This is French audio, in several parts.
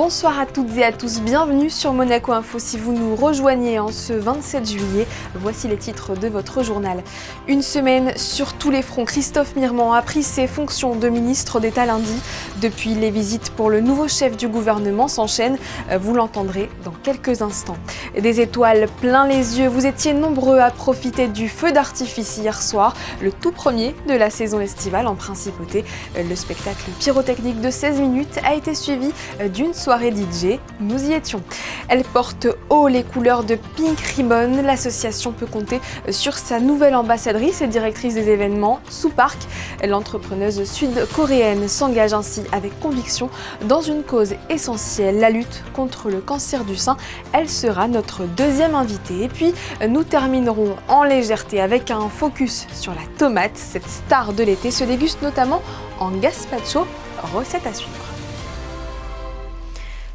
Bonsoir à toutes et à tous, bienvenue sur Monaco Info. Si vous nous rejoignez en ce 27 juillet, voici les titres de votre journal. Une semaine sur tous les fronts, Christophe Mirement a pris ses fonctions de ministre d'État lundi. Depuis, les visites pour le nouveau chef du gouvernement s'enchaînent, vous l'entendrez dans quelques instants. Des étoiles plein les yeux, vous étiez nombreux à profiter du feu d'artifice hier soir, le tout premier de la saison estivale en Principauté. Le spectacle pyrotechnique de 16 minutes a été suivi d'une soirée DJ, nous y étions. Elle porte haut les couleurs de Pink Ribbon. L'association peut compter sur sa nouvelle ambassadrice et directrice des événements, Soo Park. L'entrepreneuse sud-coréenne s'engage ainsi avec conviction dans une cause essentielle, la lutte contre le cancer du sein. Elle sera notre deuxième invitée. Et puis, nous terminerons en légèreté avec un focus sur la tomate. Cette star de l'été se déguste notamment en gazpacho, recette à suivre.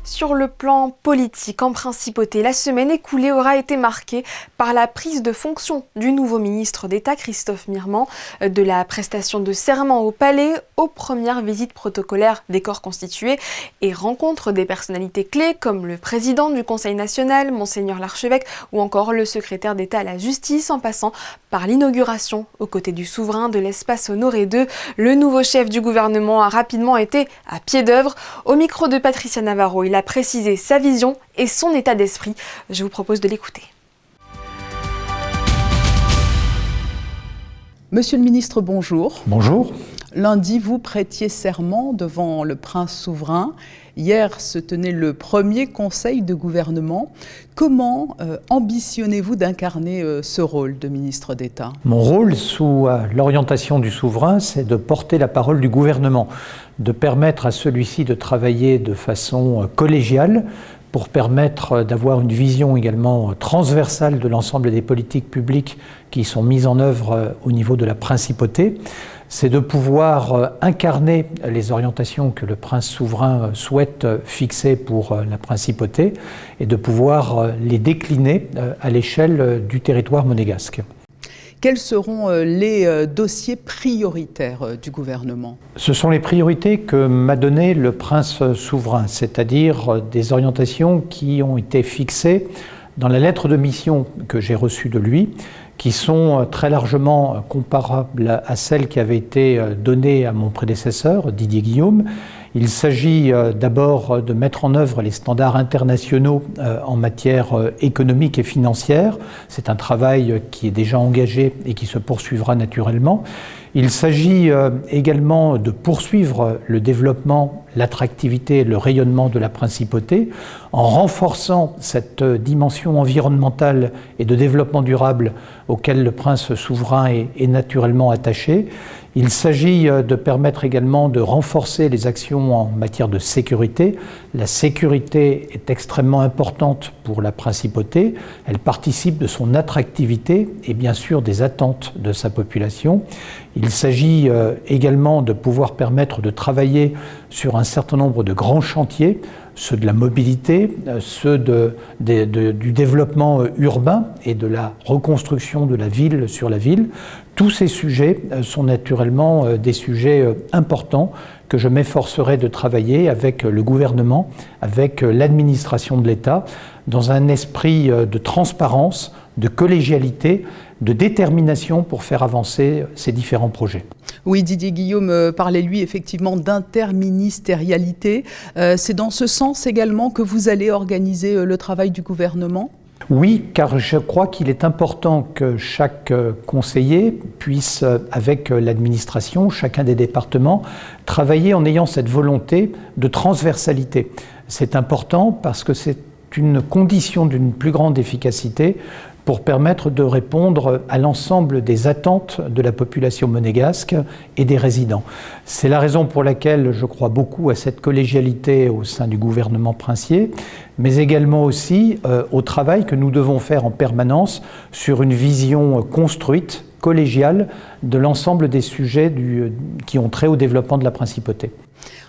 Sur le plan politique, en Principauté, la semaine écoulée aura été marquée par la prise de fonction du nouveau ministre d'État, Christophe Mirement, de la prestation de serment au Palais aux premières visites protocolaires des corps constitués et rencontres des personnalités clés comme le président du Conseil national, Monseigneur l'archevêque, ou encore le secrétaire d'État à la justice, en passant par l'inauguration aux côtés du souverain de l'espace Honoré II. Le nouveau chef du gouvernement a rapidement été à pied d'œuvre. Au micro de Patricia Navarro, il a précisé sa vision et son état d'esprit. Je vous propose de l'écouter. Monsieur le ministre, bonjour. Bonjour. Lundi, vous prêtiez serment devant le prince souverain. Hier se tenait le premier conseil de gouvernement. Comment ambitionnez-vous d'incarner ce rôle de ministre d'État ? Mon rôle, sous l'orientation du souverain, c'est de porter la parole du gouvernement, de permettre à celui-ci de travailler de façon collégiale, pour permettre d'avoir une vision également transversale de l'ensemble des politiques publiques qui sont mises en œuvre au niveau de la principauté. C'est de pouvoir incarner les orientations que le prince souverain souhaite fixer pour la principauté et de pouvoir les décliner à l'échelle du territoire monégasque. Quels seront les dossiers prioritaires du gouvernement ? Ce sont les priorités que m'a donné le prince souverain, c'est-à-dire des orientations qui ont été fixées dans la lettre de mission que j'ai reçue de lui, qui sont très largement comparables à celles qui avaient été données à mon prédécesseur, Didier Guillaume. Il s'agit d'abord de mettre en œuvre les standards internationaux en matière économique et financière. C'est un travail qui est déjà engagé et qui se poursuivra naturellement. Il s'agit également de poursuivre le développement, l'attractivité et le rayonnement de la principauté en renforçant cette dimension environnementale et de développement durable auquel le prince souverain est naturellement attaché. Il s'agit de permettre également de renforcer les actions en matière de sécurité. La sécurité est extrêmement importante pour la principauté. Elle participe de son attractivité et bien sûr des attentes de sa population. Il s'agit également de pouvoir permettre de travailler sur un certain nombre de grands chantiers, ceux de la mobilité, ceux du développement urbain et de la reconstruction de la ville sur la ville. Tous ces sujets sont naturellement des sujets importants que je m'efforcerai de travailler avec le gouvernement, avec l'administration de l'État, dans un esprit de transparence, de collégialité, de détermination pour faire avancer ces différents projets. Oui, Didier Guillaume parlait, lui, effectivement d'interministérialité. C'est dans ce sens également que vous allez organiser le travail du gouvernement ? Oui, car je crois qu'il est important que chaque conseiller puisse, avec l'administration, chacun des départements, travailler en ayant cette volonté de transversalité. C'est important parce que c'est une condition d'une plus grande efficacité pour permettre de répondre à l'ensemble des attentes de la population monégasque et des résidents. C'est la raison pour laquelle je crois beaucoup à cette collégialité au sein du gouvernement princier, mais également aussi au travail que nous devons faire en permanence sur une vision construite, collégiale, de l'ensemble des sujets qui ont trait au développement de la principauté.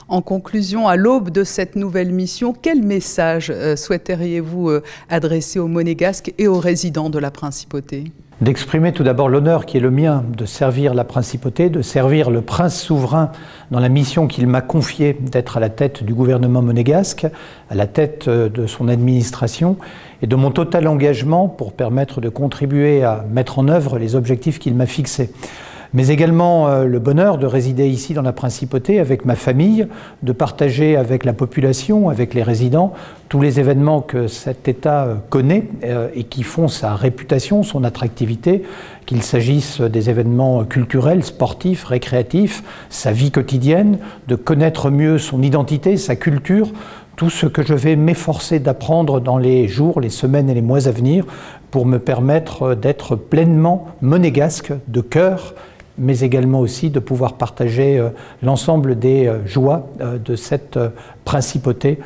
En conclusion, à l'aube de cette nouvelle mission, quel message souhaiteriez-vous adresser aux Monégasques et aux résidents de la Principauté ? d'exprimer tout d'abord l'honneur qui est le mien de servir la principauté, de servir le prince souverain dans la mission qu'il m'a confiée d'être à la tête du gouvernement monégasque, à la tête de son administration, et de mon total engagement pour permettre de contribuer à mettre en œuvre les objectifs qu'il m'a fixés. Mais également le bonheur de résider ici dans la principauté avec ma famille, de partager avec la population, avec les résidents, tous les événements que cet État connaît et qui font sa réputation, son attractivité, qu'il s'agisse des événements culturels, sportifs, récréatifs, sa vie quotidienne, de connaître mieux son identité, sa culture, tout ce que je vais m'efforcer d'apprendre dans les jours, les semaines et les mois à venir pour me permettre d'être pleinement monégasque de cœur, mais également aussi de pouvoir partager l'ensemble des joies de cette principauté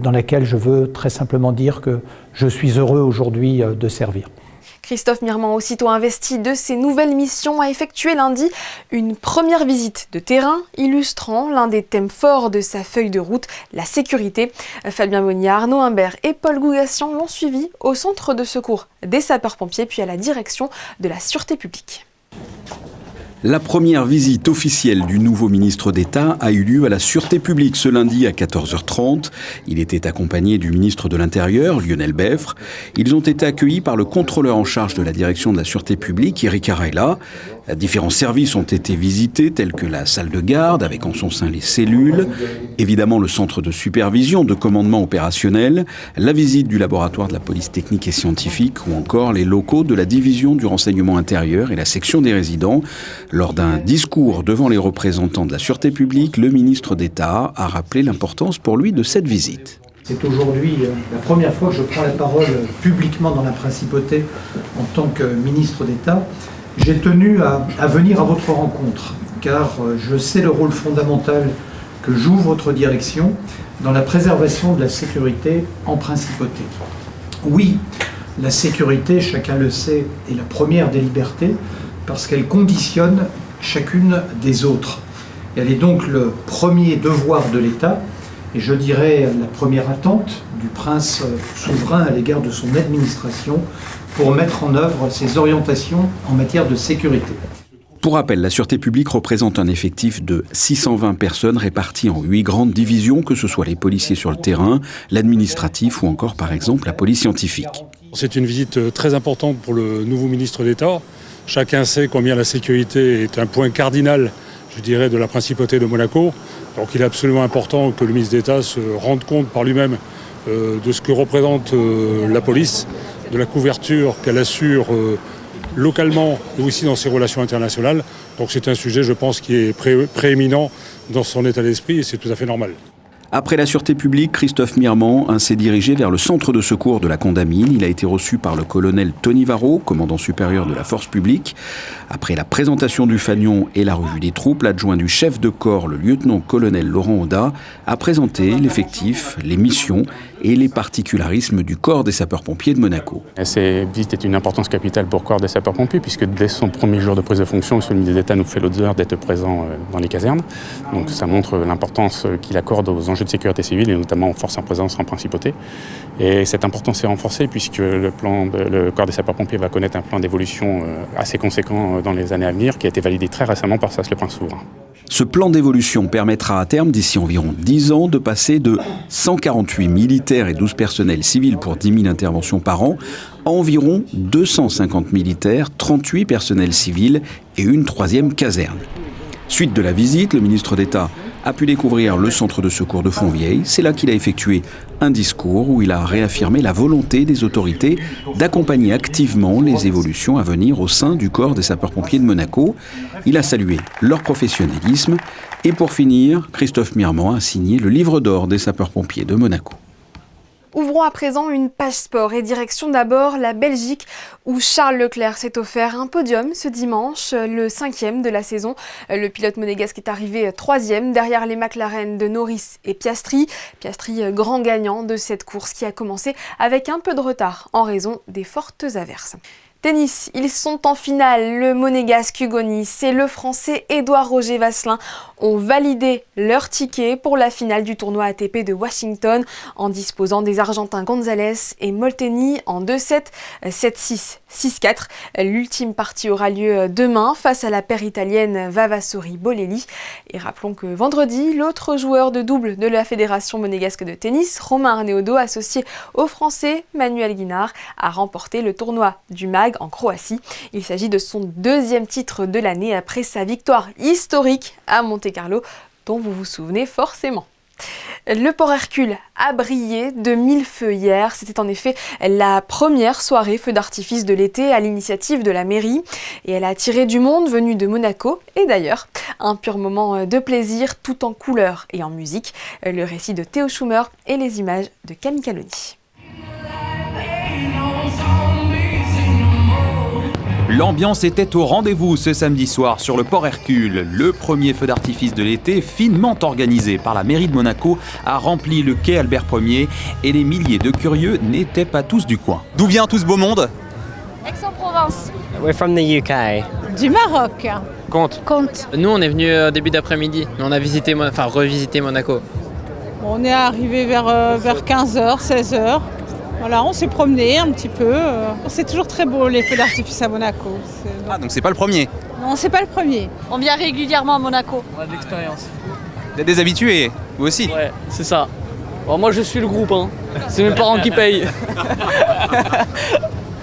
dans laquelle je veux très simplement dire que je suis heureux aujourd'hui de servir. Christophe Mirmand, aussitôt investi de ses nouvelles missions, a effectué lundi une première visite de terrain illustrant l'un des thèmes forts de sa feuille de route, la sécurité. Fabien Monnier, Arnaud Imbert et Paul Gougassian l'ont suivi au centre de secours des sapeurs-pompiers puis à la direction de la sûreté publique. La première visite officielle du nouveau ministre d'État a eu lieu à la Sûreté publique ce lundi à 14h30. Il était accompagné du ministre de l'Intérieur, Lionel Beffre. Ils ont été accueillis par le contrôleur en charge de la direction de la Sûreté publique, Eric Arayla. Différents services ont été visités, tels que la salle de garde, avec en son sein les cellules, évidemment le centre de supervision, de commandement opérationnel, la visite du laboratoire de la police technique et scientifique, ou encore les locaux de la division du renseignement intérieur et la section des résidents. Lors d'un discours devant les représentants de la Sûreté publique, le ministre d'État a rappelé l'importance pour lui de cette visite. C'est aujourd'hui la première fois que je prends la parole publiquement dans la principauté en tant que ministre d'État. J'ai tenu à venir à votre rencontre, car je sais le rôle fondamental que joue votre direction dans la préservation de la sécurité en principauté. Oui, la sécurité, chacun le sait, est la première des libertés, parce qu'elle conditionne chacune des autres. Et elle est donc le premier devoir de l'État, et je dirais la première attente du prince souverain à l'égard de son administration pour mettre en œuvre ses orientations en matière de sécurité. Pour rappel, la Sûreté publique représente un effectif de 620 personnes réparties en 8 grandes divisions, que ce soit les policiers sur le terrain, l'administratif ou encore par exemple la police scientifique. C'est une visite très importante pour le nouveau ministre d'État. Chacun sait combien la sécurité est un point cardinal, je dirais, de la principauté de Monaco. Donc il est absolument important que le ministre d'État se rende compte par lui-même de ce que représente la police, de la couverture qu'elle assure localement et aussi dans ses relations internationales. Donc c'est un sujet, je pense, qui est prééminent dans son état d'esprit et c'est tout à fait normal. Après la Sûreté publique, Christophe Mirmand s'est dirigé vers le centre de secours de la Condamine. Il a été reçu par le colonel Tony Varro, commandant supérieur de la force publique. Après la présentation du fanion et la revue des troupes, l'adjoint du chef de corps, le lieutenant-colonel Laurent Audat, a présenté l'effectif, les missions et les particularismes du corps des sapeurs-pompiers de Monaco. Cette visite est une importance capitale pour le corps des sapeurs-pompiers, puisque dès son premier jour de prise de fonction, M. le ministre d'État nous fait l'honneur d'être présent dans les casernes. Donc ça montre l'importance qu'il accorde aux enjeux de sécurité civile et notamment aux forces en présence en principauté. Et cette importance est renforcée puisque le corps des sapeurs-pompiers va connaître un plan d'évolution assez conséquent dans les années à venir qui a été validé très récemment par le prince souverain. Ce plan d'évolution permettra à terme, d'ici environ 10 ans, de passer de 148 militaires et 12 personnels civils pour 10 000 interventions par an à environ 250 militaires, 38 personnels civils et une 3e caserne. Suite de la visite, le ministre d'État a pu découvrir le centre de secours de Fontvieille. C'est là qu'il a effectué un discours où il a réaffirmé la volonté des autorités d'accompagner activement les évolutions à venir au sein du corps des sapeurs-pompiers de Monaco. Il a salué leur professionnalisme et pour finir, Christophe Mirmand a signé le livre d'or des sapeurs-pompiers de Monaco. Ouvrons à présent une page sport et direction d'abord la Belgique où Charles Leclerc s'est offert un podium ce dimanche, le 5e de la saison. Le pilote monégasque est arrivé 3e derrière les McLaren de Norris et Piastri. Piastri grand gagnant de cette course qui a commencé avec un peu de retard en raison des fortes averses. Tennis, ils sont en finale. Le monégasque Hugo Nys et le français Édouard Roger Vasselin ont validé leur ticket pour la finale du tournoi ATP de Washington en disposant des Argentins Gonzalez et Molteni en 2-7, 7-6, 6-4. L'ultime partie aura lieu demain face à la paire italienne Vavasori Bolelli. Et rappelons que vendredi, l'autre joueur de double de la Fédération monégasque de tennis, Romain Arneaudo, associé au français Manuel Guinard, a remporté le tournoi du MAG en Croatie. Il s'agit de son deuxième titre de l'année après sa victoire historique à Monte-Carlo, dont vous vous souvenez forcément. Le Port Hercule a brillé de mille feux hier. C'était en effet la première soirée feu d'artifice de l'été à l'initiative de la mairie. Et elle a attiré du monde venu de Monaco et d'ailleurs. Un pur moment de plaisir tout en couleurs et en musique. Le récit de Théo Schumer et les images de Camille Caloni. L'ambiance était au rendez-vous ce samedi soir sur le Port Hercule. Le premier feu d'artifice de l'été, finement organisé par la mairie de Monaco, a rempli le quai Albert Ier et les milliers de curieux n'étaient pas tous du coin. D'où vient tout ce beau monde? Aix-en-Provence. We're from the UK. Du Maroc. Comte. Nous, on est venu début d'après-midi. On a revisité Monaco. On est arrivé vers 15h, 16h. Voilà, on s'est promené un petit peu. C'est toujours très beau les feux d'artifice à Monaco. Ah, donc c'est pas le premier? Non, c'est pas le premier. On vient régulièrement à Monaco. On a de l'expérience. Vous êtes des habitués, vous aussi? Ouais, c'est ça. Bon, moi je suis le groupe, hein. C'est mes parents qui payent.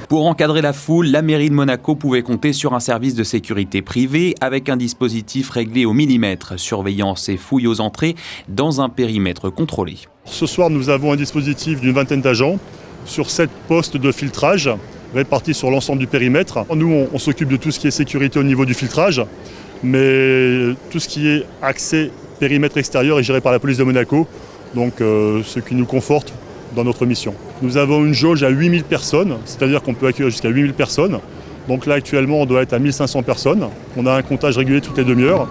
Pour encadrer la foule, la mairie de Monaco pouvait compter sur un service de sécurité privé avec un dispositif réglé au millimètre, surveillance et fouilles aux entrées dans un périmètre contrôlé. Ce soir, nous avons un dispositif d'une vingtaine d'agents sur 7 postes de filtrage répartis sur l'ensemble du périmètre. Nous, on s'occupe de tout ce qui est sécurité au niveau du filtrage, mais tout ce qui est accès périmètre extérieur est géré par la police de Monaco, donc ce qui nous conforte dans notre mission. Nous avons une jauge à 8000 personnes, c'est-à-dire qu'on peut accueillir jusqu'à 8000 personnes. Donc là, actuellement, on doit être à 1500 personnes. On a un comptage régulier toutes les demi-heures.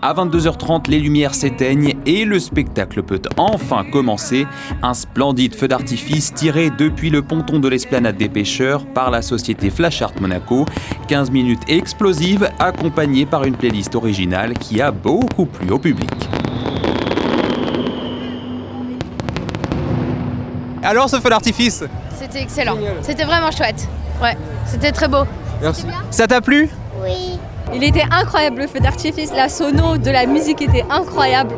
À 22h30, les lumières s'éteignent et le spectacle peut enfin commencer. Un splendide feu d'artifice tiré depuis le ponton de l'esplanade des pêcheurs par la société Flash Art Monaco. 15 minutes explosives accompagnées par une playlist originale qui a beaucoup plu au public. Alors ce feu d'artifice? C'était excellent. C'était vraiment chouette. Ouais, c'était très beau. Merci. Ça t'a plu? Oui. Il était incroyable le feu d'artifice, la sono de la musique était incroyable.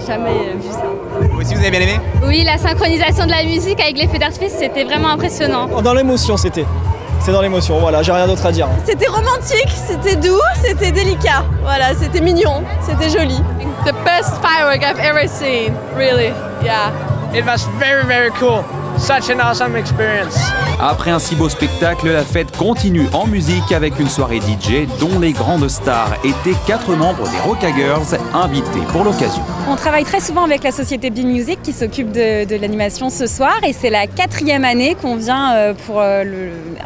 Jamais vu ça. Vous aussi, vous avez bien aimé? Oui, la synchronisation de la musique avec les feux d'artifice, c'était vraiment impressionnant. Dans l'émotion, c'était. C'est dans l'émotion, voilà, j'ai rien d'autre à dire. C'était romantique, c'était doux, c'était délicat. Voilà, c'était mignon, c'était joli. The best firework I've ever seen, really, yeah. It was very, very cool. Such an awesome experience. Après un si beau spectacle, la fête continue en musique avec une soirée DJ dont les grandes stars étaient 4 membres des Rocka Girls invités pour l'occasion. On travaille très souvent avec la société Be Music qui s'occupe de l'animation ce soir et c'est la 4e année qu'on vient pour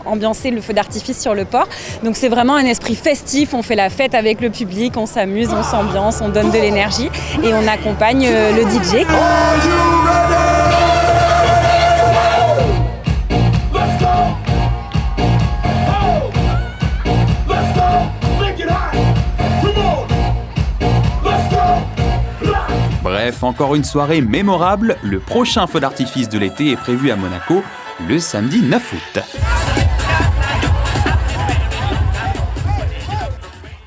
ambiancer le feu d'artifice sur le port. Donc c'est vraiment un esprit festif, on fait la fête avec le public, on s'amuse, on s'ambiance, on donne de l'énergie et on accompagne le DJ. Bref, encore une soirée mémorable. Le prochain feu d'artifice de l'été est prévu à Monaco le samedi 9 août.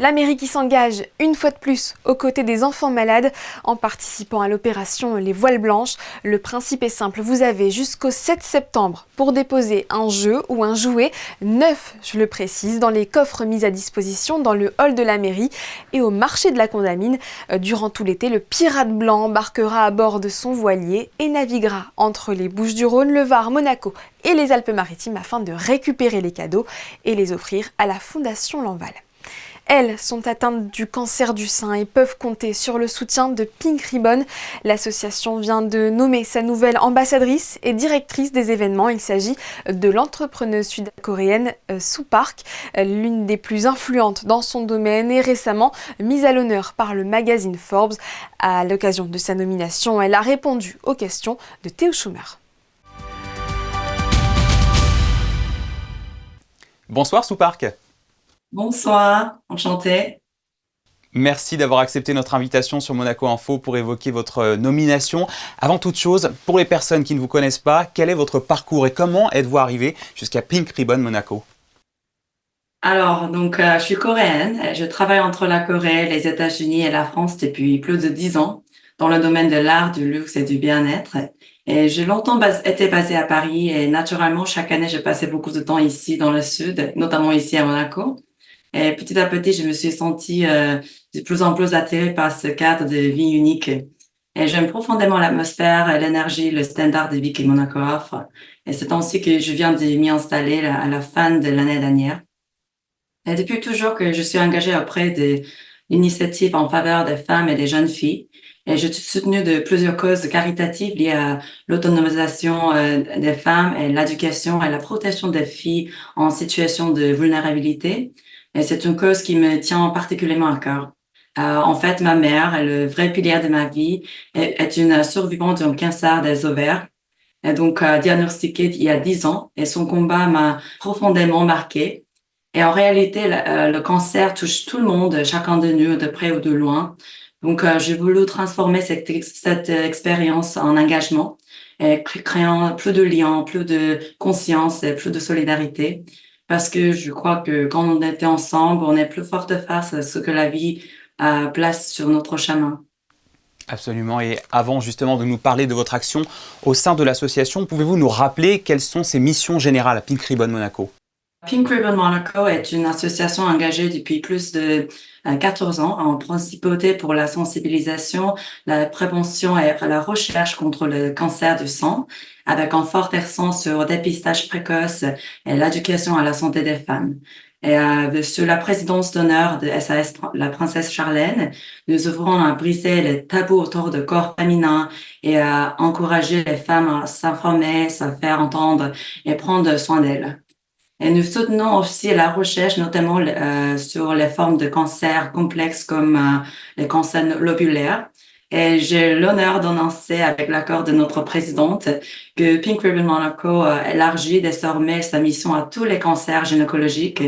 La mairie qui s'engage une fois de plus aux côtés des enfants malades en participant à l'opération Les Voiles Blanches. Le principe est simple, vous avez jusqu'au 7 septembre pour déposer un jeu ou un jouet, 9 je le précise, dans les coffres mis à disposition dans le hall de la mairie et au marché de la Condamine. Durant tout l'été, le Pirate Blanc embarquera à bord de son voilier et naviguera entre les Bouches-du-Rhône, le Var, Monaco et les Alpes-Maritimes afin de récupérer les cadeaux et les offrir à la Fondation Lanval. Elles sont atteintes du cancer du sein et peuvent compter sur le soutien de Pink Ribbon. L'association vient de nommer sa nouvelle ambassadrice et directrice des événements. Il s'agit de l'entrepreneuse sud-coréenne Soo Park, l'une des plus influentes dans son domaine et récemment mise à l'honneur par le magazine Forbes. À l'occasion de sa nomination, elle a répondu aux questions de Théo Schumer. Bonsoir Soupark. Bonsoir, enchantée. Merci d'avoir accepté notre invitation sur Monaco Info pour évoquer votre nomination. Avant toute chose, pour les personnes qui ne vous connaissent pas, quel est votre parcours et comment êtes-vous arrivé jusqu'à Pink Ribbon Monaco? Alors, je suis coréenne. Je travaille entre la Corée, les États-Unis et la France depuis plus de 10 ans dans le domaine de l'art, du luxe et du bien-être. Et j'ai longtemps été basée à Paris et naturellement, chaque année, j'ai passé beaucoup de temps ici dans le sud, notamment ici à Monaco. Et petit à petit, je me suis sentie de plus en plus attirée par ce cadre de vie unique. Et j'aime profondément l'atmosphère, l'énergie, le standard de vie que Monaco offre. Et c'est ainsi que je viens de m'y installer à la fin de l'année dernière. Et depuis toujours que je suis engagée auprès de l'initiative en faveur des femmes et des jeunes filles. Et je suis soutenue de plusieurs causes caritatives liées à l'autonomisation des femmes et l'éducation et la protection des filles en situation de vulnérabilité. Et c'est une cause qui me tient particulièrement à cœur. En fait, ma mère, le vrai pilier de ma vie, est une survivante d'un cancer des ovaires, et diagnostiquée il y a 10 ans. Et son combat m'a profondément marquée. Et en réalité, le cancer touche tout le monde, chacun de nous, de près ou de loin. J'ai voulu transformer cette expérience en engagement, et créant plus de liens, plus de conscience et plus de solidarité. Parce que je crois que quand on était ensemble, on est plus forte face à ce que la vie place sur notre chemin. Absolument. Et avant justement de nous parler de votre action au sein de l'association, pouvez-vous nous rappeler quelles sont ses missions générales à Pink Ribbon Monaco? Pink Ribbon Monaco est une association engagée depuis plus de 14 ans en principauté pour la sensibilisation, la prévention et la recherche contre le cancer du sang, avec un fort accent sur le dépistage précoce et l'éducation à la santé des femmes. Et sous la présidence d'honneur de SAS, la princesse Charlène, nous œuvrons à briser les tabous autour du corps féminin et à encourager les femmes à s'informer, se faire entendre et prendre soin d'elles. Et nous soutenons aussi la recherche, notamment sur les formes de cancer complexes comme les cancers lobulaires. Et j'ai l'honneur d'annoncer, avec l'accord de notre présidente, que Pink Ribbon Monaco élargit désormais sa mission à tous les cancers gynécologiques,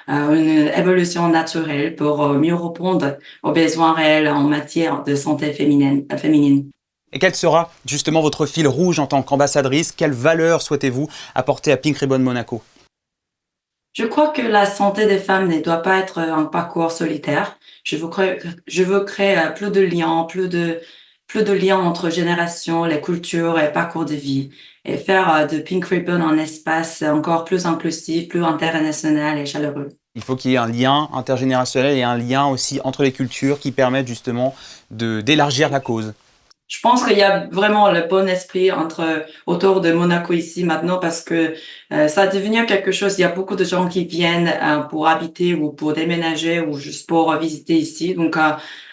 une évolution naturelle pour mieux répondre aux besoins réels en matière de santé féminine. Et quel sera justement votre fil rouge en tant qu'ambassadrice? Quelles valeurs souhaitez-vous apporter à Pink Ribbon Monaco? Je crois que la santé des femmes ne doit pas être un parcours solitaire. Je veux créer plus de liens entre générations, les cultures et parcours de vie, et faire de Pink Ribbon un espace encore plus inclusif, plus international et chaleureux. Il faut qu'il y ait un lien intergénérationnel et un lien aussi entre les cultures qui permettent justement d'élargir la cause. Je pense qu'il y a vraiment le bon esprit autour de Monaco ici maintenant parce que ça a devenu quelque chose. Il y a beaucoup de gens qui viennent pour habiter ou pour déménager ou juste pour visiter ici.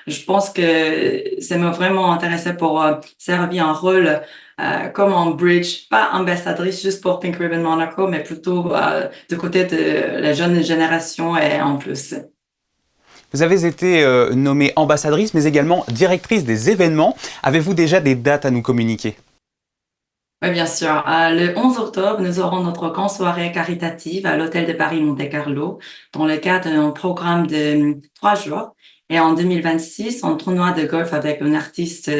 Je pense que ça m'a vraiment intéressé pour servir un rôle comme un bridge, pas ambassadrice juste pour Pink Ribbon Monaco, mais plutôt du côté de la jeune génération et en plus. Vous avez été nommée ambassadrice, mais également directrice des événements. Avez-vous déjà des dates à nous communiquer? Oui, bien sûr. Le 11 octobre, nous aurons notre grande soirée caritative à l'Hôtel de Paris Monte-Carlo, dans le cadre d'un programme de 3 jours. Et en 2026, un tournoi de golf avec un artiste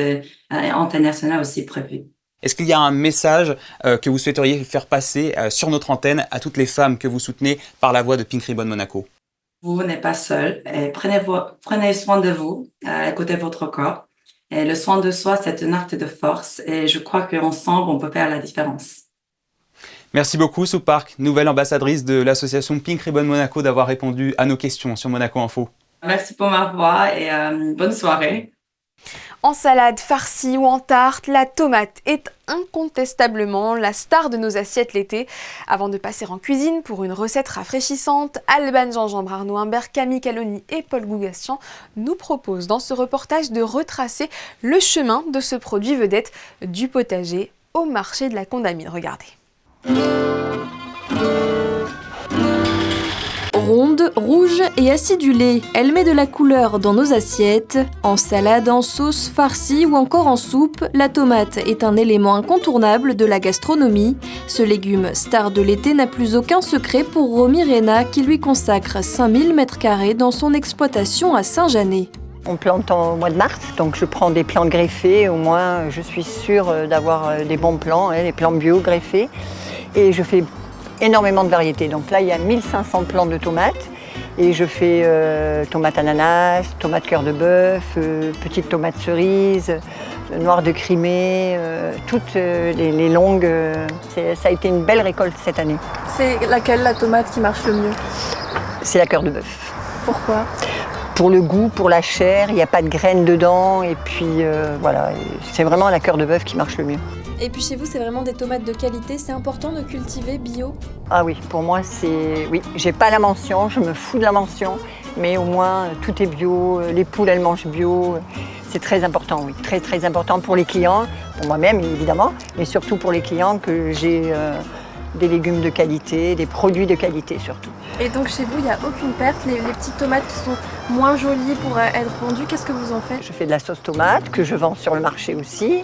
international aussi prévu. Est-ce qu'il y a un message que vous souhaiteriez faire passer sur notre antenne à toutes les femmes que vous soutenez par la voix de Pink Ribbon Monaco? Vous n'êtes pas seul. Et prenez soin de vous, écoutez votre corps. Et le soin de soi, c'est un acte de force. Et je crois qu'ensemble, on peut faire la différence. Merci beaucoup, Soupark, nouvelle ambassadrice de l'association Pink Ribbon Monaco, d'avoir répondu à nos questions sur Monaco Info. Merci pour ma voix et bonne soirée. En salade, farcie ou en tarte, la tomate est incontestablement la star de nos assiettes l'été. Avant de passer en cuisine pour une recette rafraîchissante, Alban Gingembre, Arnaud Imbert, Camille Caloni et Paul Gougastian nous proposent dans ce reportage de retracer le chemin de ce produit vedette du potager au marché de la Condamine. Regardez. Ronde, rouge et acidulée, elle met de la couleur dans nos assiettes. En salade, en sauce, farcie ou encore en soupe, la tomate est un élément incontournable de la gastronomie. Ce légume star de l'été n'a plus aucun secret pour Romy Réna qui lui consacre 5000 m² dans son exploitation à Saint-Janet. On plante au mois de mars, donc je prends des plants greffés, au moins je suis sûre d'avoir des bons plants, des plants bio greffés. Et je fais énormément de variétés. Donc là, il y a 1500 plants de tomates. Et je fais tomates ananas, tomates cœur de bœuf, petites tomates cerises, noires de Crimée, toutes les longues. Ça a été une belle récolte cette année. C'est laquelle la tomate qui marche le mieux? C'est la cœur de bœuf. Pourquoi? Pour le goût, pour la chair, il n'y a pas de graines dedans. Et puis voilà, c'est vraiment la cœur de bœuf qui marche le mieux. Et puis chez vous, c'est vraiment des tomates de qualité. C'est important de cultiver bio? Ah oui, pour moi, c'est... Oui, j'ai pas la mention, je me fous de la mention. Mais au moins, tout est bio, les poules, elles mangent bio. C'est très important, oui. Très, très important pour les clients, pour moi-même, évidemment. Mais surtout pour les clients, que j'ai des légumes de qualité, des produits de qualité, surtout. Et donc chez vous, il n'y a aucune perte? Les petites tomates qui sont moins jolies pour être vendues, qu'est-ce que vous en faites? Je fais de la sauce tomate, que je vends sur le marché aussi.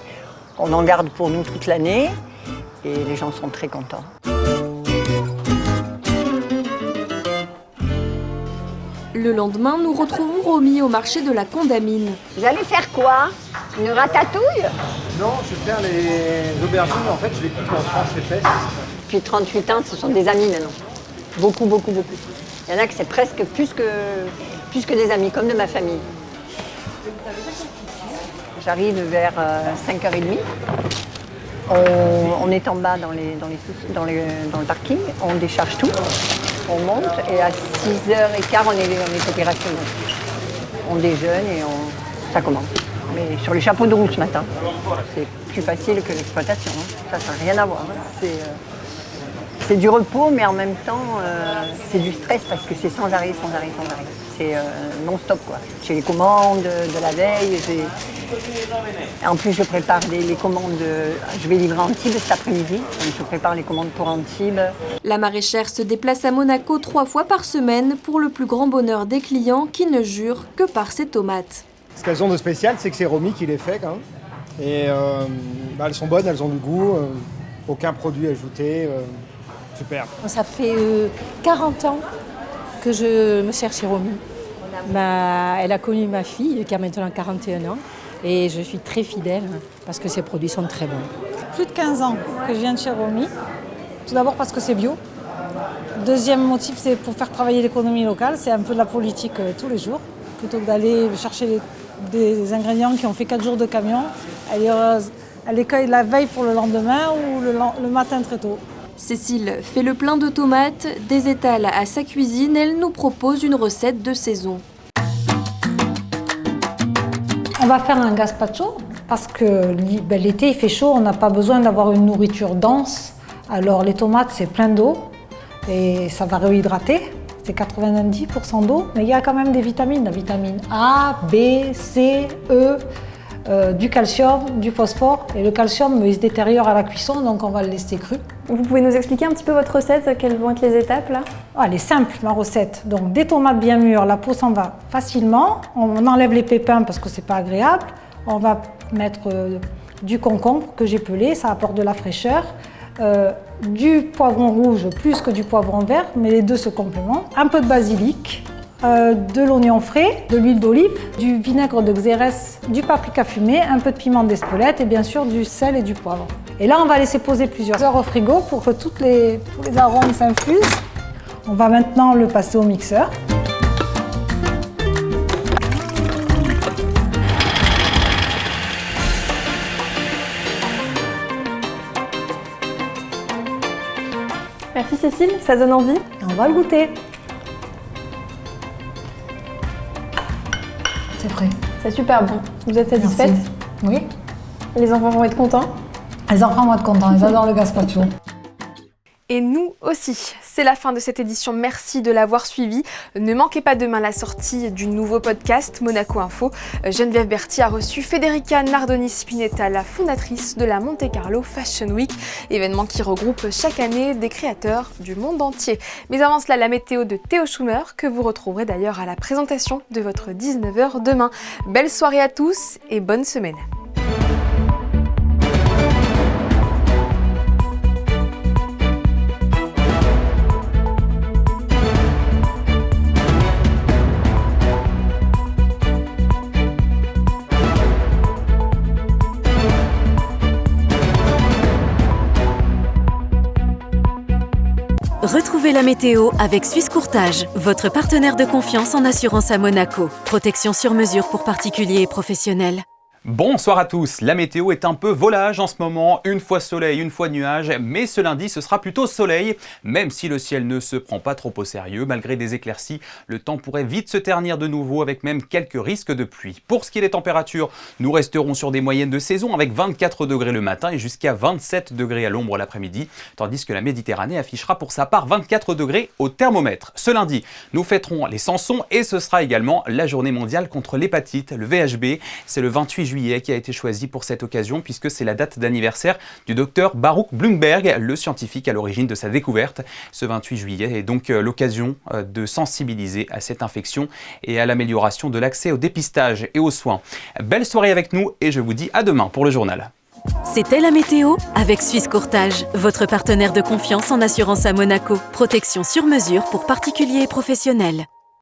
On en garde pour nous toute l'année et les gens sont très contents. Le lendemain, nous retrouvons Romy au marché de la Condamine. Vous allez faire quoi? Une ratatouille? Non, je vais faire les aubergines. En fait, je les coupe en tranches épaisses. Depuis 38 ans, ce sont des amis maintenant. Beaucoup, beaucoup, beaucoup. Il y en a que c'est presque plus que des amis, comme de ma famille. J'arrive vers 5h30. On est en bas dans le parking, on décharge tout, on monte et à 6h15 on est opérationnel. On déjeune et ça commence. Mais sur les chapeaux de roue ce matin, c'est plus facile que l'exploitation. Ça n'a rien à voir. C'est du repos, mais en même temps, c'est du stress parce que c'est sans arrêt. C'est non-stop, quoi. J'ai les commandes de la veille. En plus, je prépare les commandes. Je vais livrer Antibes cet après-midi. Donc, je prépare les commandes pour Antibes. La maraîchère se déplace à Monaco 3 fois par semaine pour le plus grand bonheur des clients qui ne jurent que par ses tomates. Ce qu'elles ont de spécial, c'est que c'est Romy qui les fait, quand même. Et elles sont bonnes, elles ont du goût, aucun produit ajouté. Super. Ça fait 40 ans que je me sers chez Romy. Elle a connu ma fille qui a maintenant 41 ans et je suis très fidèle parce que ses produits sont très bons. Plus de 15 ans que je viens de chez Romy. Tout d'abord parce que c'est bio. Deuxième motif, c'est pour faire travailler l'économie locale. C'est un peu de la politique tous les jours. Plutôt que d'aller chercher des ingrédients qui ont fait 4 jours de camion, elle les cueille la veille pour le lendemain ou le matin très tôt. Cécile fait le plein de tomates, des étals à sa cuisine, elle nous propose une recette de saison. On va faire un gazpacho parce que l'été il fait chaud, on n'a pas besoin d'avoir une nourriture dense. Alors les tomates c'est plein d'eau et ça va réhydrater, c'est 90% d'eau, mais il y a quand même des vitamines, la vitamine A, B, C, E, du calcium, du phosphore et le calcium il se détériore à la cuisson donc on va le laisser cru. Vous pouvez nous expliquer un petit peu votre recette, quelles vont être les étapes là? Elle est simple ma recette, donc des tomates bien mûres, la peau s'en va facilement, on enlève les pépins parce que c'est pas agréable, on va mettre du concombre que j'ai pelé, ça apporte de la fraîcheur, du poivron rouge plus que du poivron vert, mais les deux se complémentent, un peu de basilic, de l'oignon frais, de l'huile d'olive, du vinaigre de Xérès, du paprika fumé, un peu de piment d'Espelette et bien sûr du sel et du poivre. Et là on va laisser poser plusieurs heures au frigo pour que tous les arômes s'infusent. On va maintenant le passer au mixeur. Merci Cécile, ça donne envie. On va le goûter. C'est prêt. C'est super bon. Vous êtes satisfaite? Oui. Les enfants vont être contents? Les enfants vont être contents, ils adorent le gazpacho. Et nous aussi. c'est la fin de cette édition. Merci de l'avoir suivi. Ne manquez pas demain la sortie du nouveau podcast Monaco Info. Geneviève Berthier a reçu Federica Nardoni-Spinetta, la fondatrice de la Monte Carlo Fashion Week, événement qui regroupe chaque année des créateurs du monde entier. Mais avant cela, la météo de Théo Schumer, que vous retrouverez d'ailleurs à la présentation de votre 19h demain. Belle soirée à tous et bonne semaine. Retrouvez la météo avec Suisse Courtage, votre partenaire de confiance en assurance à Monaco. Protection sur mesure pour particuliers et professionnels. Bonsoir à tous, la météo est un peu volage en ce moment, une fois soleil, une fois nuage, mais ce lundi ce sera plutôt soleil, même si le ciel ne se prend pas trop au sérieux, malgré des éclaircies, le temps pourrait vite se ternir de nouveau avec même quelques risques de pluie. Pour ce qui est des températures, nous resterons sur des moyennes de saison avec 24 degrés le matin et jusqu'à 27 degrés à l'ombre l'après-midi, tandis que la Méditerranée affichera pour sa part 24 degrés au thermomètre. Ce lundi, nous fêterons les Samsons et ce sera également la journée mondiale contre l'hépatite, le VHB, c'est le 28 juillet qui a été choisi pour cette occasion puisque c'est la date d'anniversaire du docteur Baruch Blumberg, le scientifique à l'origine de sa découverte. Ce 28 juillet est donc l'occasion de sensibiliser à cette infection et à l'amélioration de l'accès au dépistage et aux soins. Belle soirée avec nous et je vous dis à demain pour le journal. C'était la météo avec Suisse Courtage, votre partenaire de confiance en assurance à Monaco. Protection sur mesure pour particuliers et professionnels.